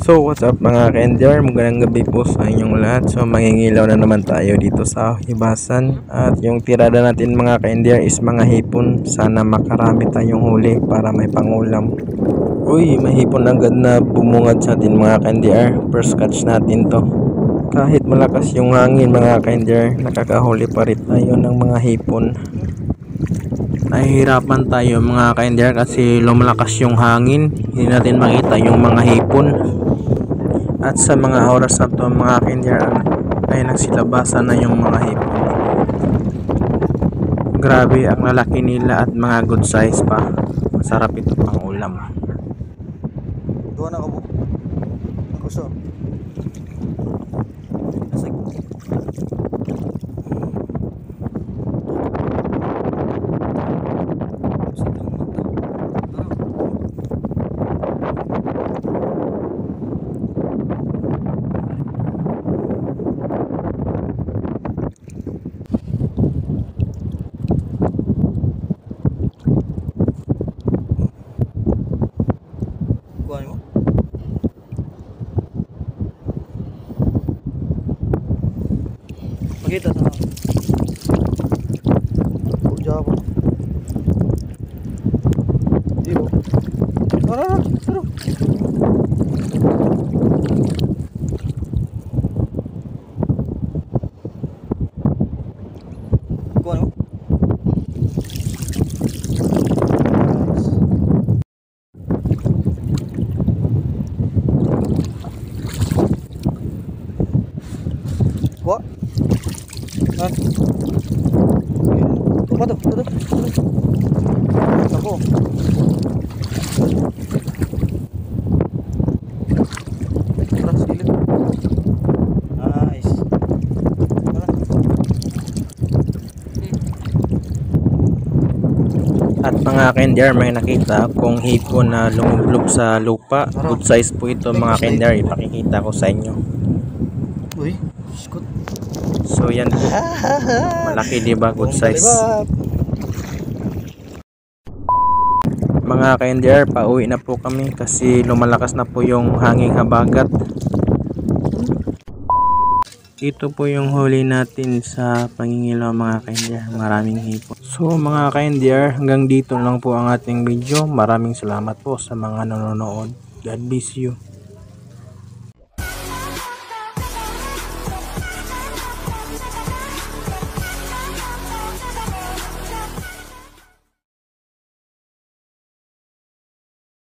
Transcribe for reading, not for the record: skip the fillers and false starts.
So what's up mga ka-NDR, magandang gabi po sa inyong lahat. So mangingilaw na naman tayo dito sa hibasan. At yung tirada natin mga ka-NDR is mga hipon. Sana makarami tayong huli para may pangulam. Uy, may hipon agad na bumungad sa atin mga ka-NDR. First catch natin to. Kahit malakas yung hangin mga ka-NDR, nakakahuli pa rin tayo ng mga hipon. Nahihirapan tayo mga ka-NDR kasi lumalakas yung hangin. Hindi natin makita yung mga hipon. At sa mga oras na to mga ka-NDR ay nagsilabasan na yung mga hipon. Grabe ang lalaki nila at mga good size pa. Masarap ito pang ulam. Doon ako po. Gusto. Kuha mo. Makita sa ako. Puja ako. Di ba? Tara, tara. Kuha mo. Kuha. Ah. Tumato, tumato. Ako. Tara, silip. Nice. Tara. At mga ka-NDR, may nakita akong hipon na lumublog sa lupa. Good size po ito mga ka-NDR, ipakikita ko sa inyo. Uy, skut. So yan po, malaki diba, good size. Mga ka-NDR, pauwi na po kami kasi lumalakas na po yung hanging habagat. Ito po yung huli natin sa pangingilaw mga ka-NDR, maraming hipon. So mga ka-NDR, hanggang dito lang po ang ating video. Maraming salamat po sa mga nanonood. God bless you.